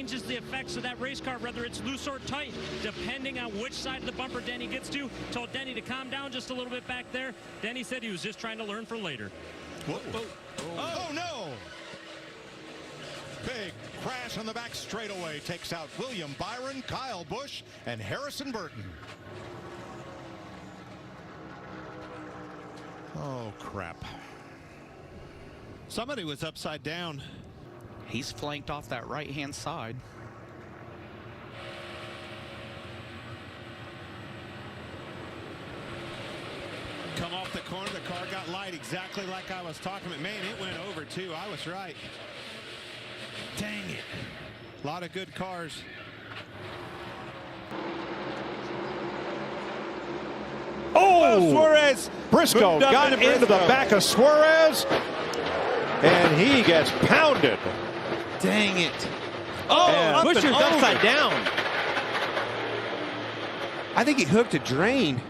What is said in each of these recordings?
Changes the effects of that race car, whether it's loose or tight, depending on which side of the bumper Denny gets to. Told Denny to calm down just a little bit back there. Denny said he was just trying to learn for later. Whoa. Oh, no! Big crash on the back straightaway takes out William Byron, Kyle Busch, and Harrison Burton. Oh, crap. Somebody was upside down. He's flanked off that right-hand side. Come off the corner, the car got light exactly like I was talking about. Man, it went over too. I was right. Dang it. A lot of good cars. Oh, Suarez. Briscoe got into the back of Suarez, and he gets pounded. Dang it. Oh, Buescher's upside down. I think he hooked a drain.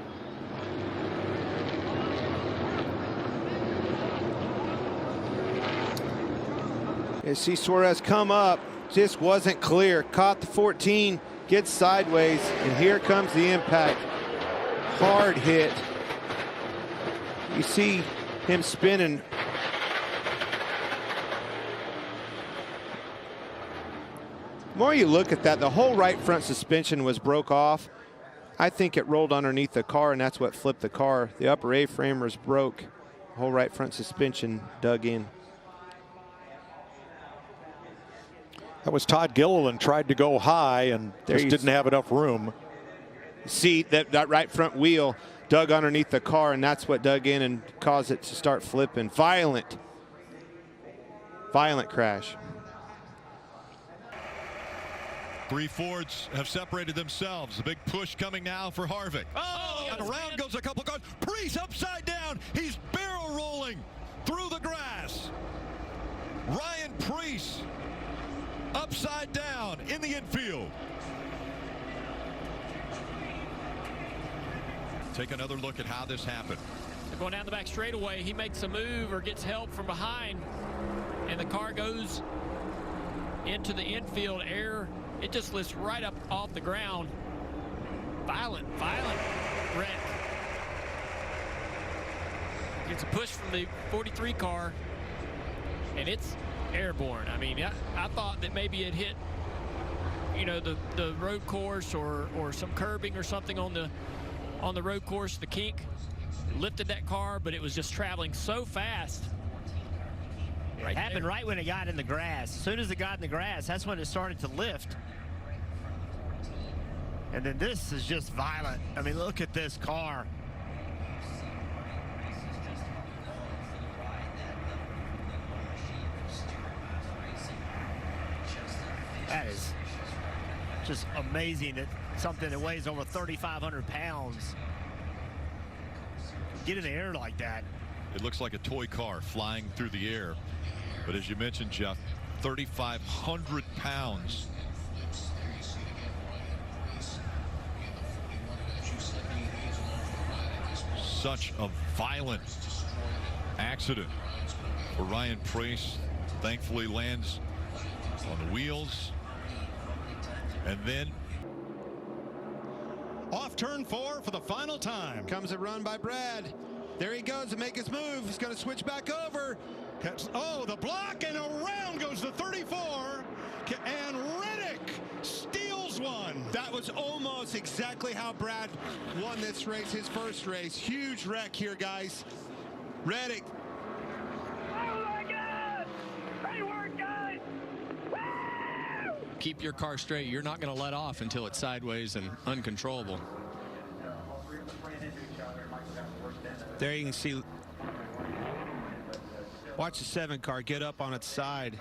You see Suarez come up, just wasn't clear. Caught the 14, gets sideways, and here comes the impact. Hard hit. You see him spinning. The more you look at that, the whole right front suspension was broke off. I think it rolled underneath the car, and that's what flipped the car. The upper A-frame was broke. The whole right front suspension dug in. That was Todd Gilliland tried to go high and just didn't have enough room. See that right front wheel dug underneath the car, and that's what dug in and caused it to start flipping. Violent crash. Three Fords have separated themselves. A big push coming now for Harvick. Oh, and around goes a couple cars. Preece upside down. He's barrel rolling through the grass. Ryan Preece upside down in the infield. Take another look at how this happened. Going down the back straightaway, he makes a move or gets help from behind, and the car goes into the infield air. It just lifts right up off the ground. Violent wreck. Gets a push from the 43 car, and it's airborne. I mean, I thought that maybe it hit, you know, the road course or some curbing or something on the road course. The kink lifted that car, but it was just traveling so fast. It happened right when it got in the grass. As soon as it got in the grass, that's when it started to lift. And then this is just violent. I mean, look at this car. That is just amazing that something that weighs over 3,500 pounds get in the air like that. It looks like a toy car flying through the air. But as you mentioned, Jeff, 3,500 pounds. Such a violent accident for Ryan Preece. Thankfully lands on the wheels. And then off turn 4 for the final time. Comes a run by Brad. There he goes to make his move. He's going to switch back over. Oh, the block, and around goes the 34. And Reddick steals one. That was almost exactly how Brad won this race, his first race. Huge wreck here, guys. Reddick. Oh my God! Great work, guys! Woo! Keep your car straight. You're not going to let off until it's sideways and uncontrollable. There you can see. Watch the 7 car get up on its side.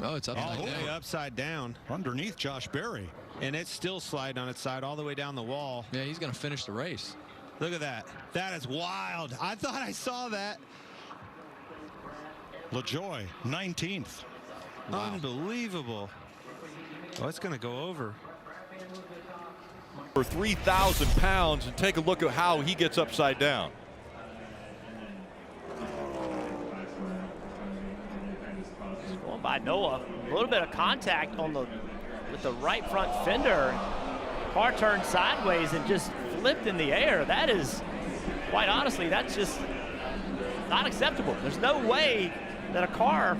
Oh, it's upside down. Upside down. Underneath Josh Berry. And it's still sliding on its side all the way down the wall. Yeah, he's going to finish the race. Look at that. That is wild. I thought I saw that. Lajoie, 19th. Wow. Unbelievable. Oh, it's going to go over. For 3,000 pounds, and take a look at how he gets upside down. Going by Noah. A little bit of contact on the with the right front fender. Car turned sideways and just flipped in the air. That is, quite honestly, that's just not acceptable. There's no way that a car,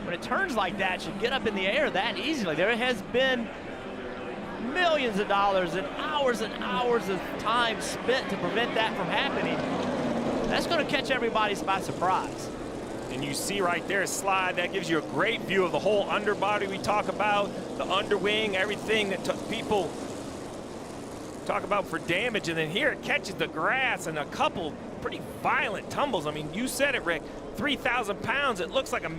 when it turns like that, should get up in the air that easily. There has been millions of dollars and hours of time spent to prevent that from happening. That's going to catch everybody by surprise. And you see right there, slide, that gives you a great view of the whole underbody we talk about, the underwing, everything that people talk about for damage. And then here it catches the grass and a couple pretty violent tumbles. I mean, you said it, Rick, 3,000 pounds. It looks like a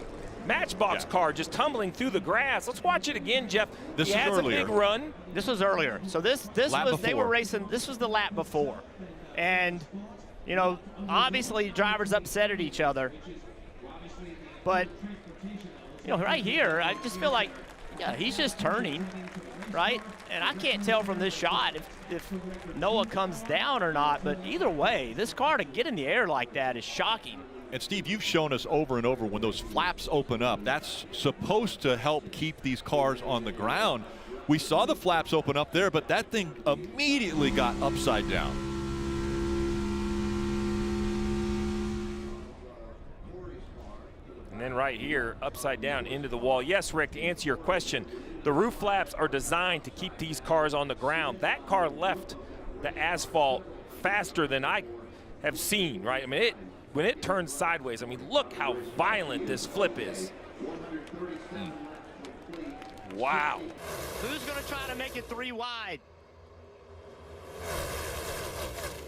Matchbox car just tumbling through the grass. Let's watch it again, Jeff. This he is has earlier. a big run. This was earlier. So this was, they were racing, this was the lap before. And, you know, obviously drivers upset at each other. But, you know, right here, I just feel like, yeah, he's just turning, right? And I can't tell from this shot if Noah comes down or not, but either way, this car to get in the air like that is shocking. And Steve, you've shown us over and over when those flaps open up, that's supposed to help keep these cars on the ground. We saw the flaps open up there, but that thing immediately got upside down. And then right here, upside down into the wall. Yes, Rick, to answer your question, the roof flaps are designed to keep these cars on the ground. That car left the asphalt faster than I have seen, right? I mean, when it turns sideways, I mean, look how violent this flip is. Wow. Who's going to try to make it 3 wide?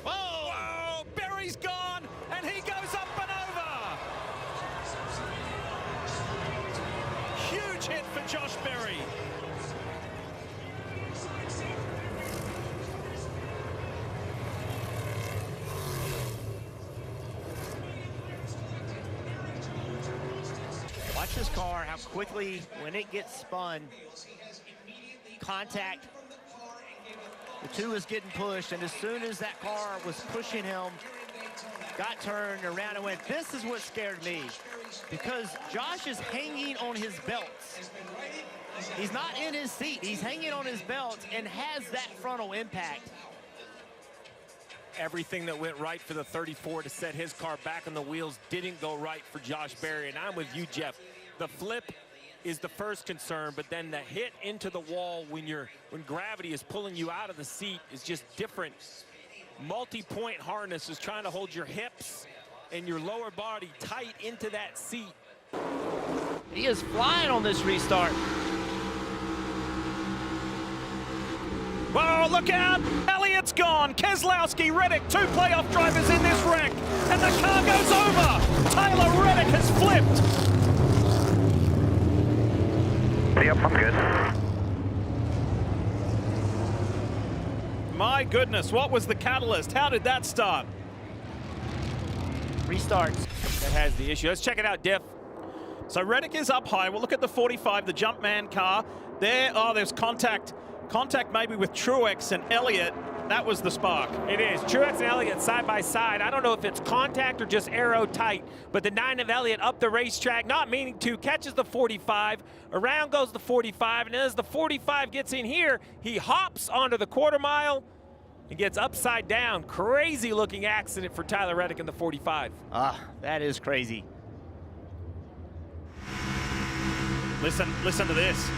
Oh, Berry's gone, and he goes up and over. Huge hit for Josh Berry. Watch this car, how quickly, when it gets spun, contact, the 2 is getting pushed, and as soon as that car was pushing him, got turned around and went. This is what scared me, because Josh is hanging on his belts. He's not in his seat, he's hanging on his belt and has that frontal impact. Everything that went right for the 34 to set his car back on the wheels didn't go right for Josh Berry, and I'm with you, Jeff. The flip is the first concern, but then the hit into the wall when gravity is pulling you out of the seat is just different. Multi-point harness is trying to hold your hips and your lower body tight into that seat. He is flying on this restart. Whoa, look out! Elliott's gone. Keselowski, Reddick, 2 playoff drivers in this wreck. And the car goes over. Tyler Reddick has flipped. Yep, I'm good. My goodness, what was the catalyst? How did that start? Restarts. That has the issue. Let's check it out, Diff. So Reddick is up high. We'll look at the 45, the Jumpman car. There, oh, there's contact. Contact maybe with Truex and Elliott. That was the spark. It is. Truex and Elliott side by side. I don't know if it's contact or just arrow tight, but the 9 of Elliott up the racetrack, not meaning to, catches the 45. Around goes the 45, and as the 45 gets in here, he hops onto the quarter mile and gets upside down. Crazy looking accident for Tyler Reddick in the 45. That is crazy. Listen to this.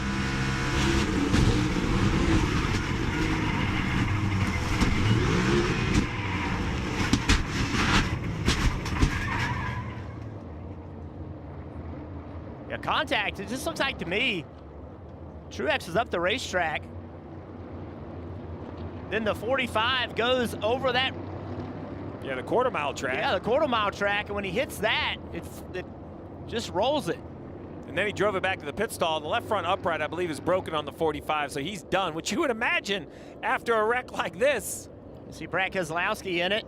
Yeah, contact, it just looks like to me, Truex is up the racetrack. Then the 45 goes over that. Yeah, the quarter mile track. Yeah, the quarter mile track, and when he hits that, it just rolls it. And then he drove it back to the pit stall. The left front upright, I believe, is broken on the 45, so he's done, which you would imagine after a wreck like this. You see Brad Keselowski in it.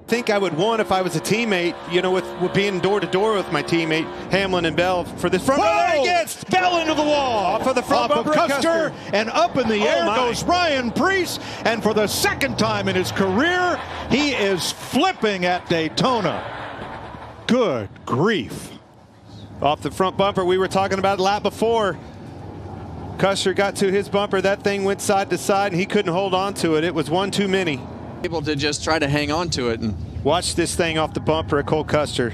I think I would want if I was a teammate, you know, with being door to door with my teammate Hamlin and Bell for this front. He gets fell into the wall. Off of the front bumper, Custer, and up in the air goes Ryan Preece, and for the second time in his career, he is flipping at Daytona. Good grief. Off the front bumper, we were talking about a lap before. Custer got to his bumper. That thing went side to side, and he couldn't hold on to it. It was one too many. Able to just try to hang on to it. And watch this thing off the bumper at Cole Custer.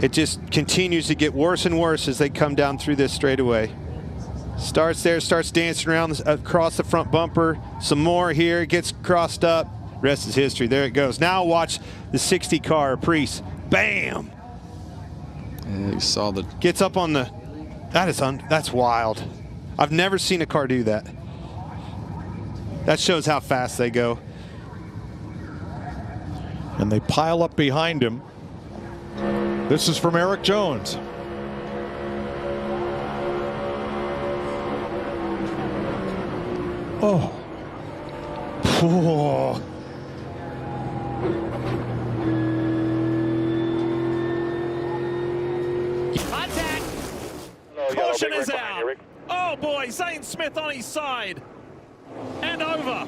It just continues to get worse and worse as they come down through this straightaway. Starts there, starts dancing around across the front bumper. Some more here, gets crossed up. Rest is history. There it goes. Now watch the 60 car, Preece. Bam! Yeah, you saw the... Gets up on the... That's wild. I've never seen a car do that. That shows how fast they go. And they pile up behind him. This is from Eric Jones. Oh. Whoa. Contact. Caution is out. Oh boy, Zane Smith on his side. And over.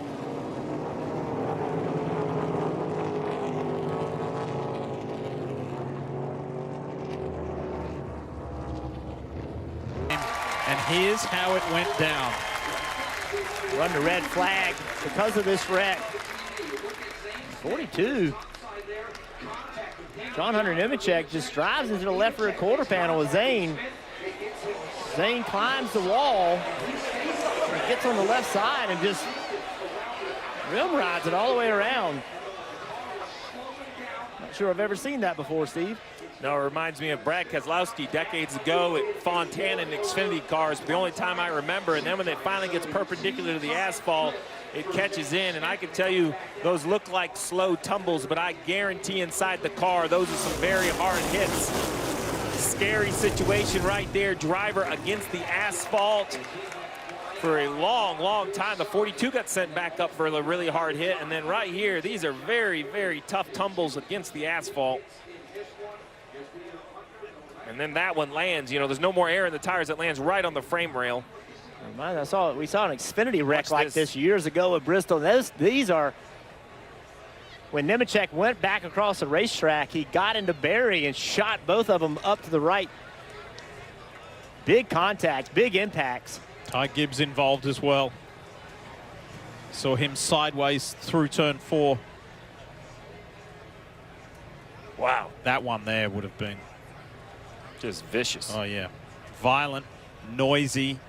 And here's how it went down. Run the red flag because of this wreck. 42. John Hunter Nemechek just drives into the left rear quarter panel with Zane. Zane climbs the wall, gets on the left side and just rim rides it all the way around. Not sure I've ever seen that before, Steve. No, it reminds me of Brad Keselowski decades ago at Fontana and Xfinity cars. The only time I remember, and then when it finally gets perpendicular to the asphalt, it catches in. And I can tell you, those look like slow tumbles, but I guarantee inside the car, those are some very hard hits. Scary situation right there. Driver against the asphalt for a long, long time. The 42 got sent back up for a really hard hit. And then right here, these are very, very tough tumbles against the asphalt. And then that one lands. You know, there's no more air in the tires. It lands right on the frame rail. We saw an Xfinity wreck like this years ago at Bristol. These are, when Nemechek went back across the racetrack, he got into Barry and shot both of them up to the right. Big contacts, big impacts. Ty Gibbs involved as well. Saw him sideways through turn 4. Wow. That one there would have been just vicious. Oh, yeah. Violent, noisy.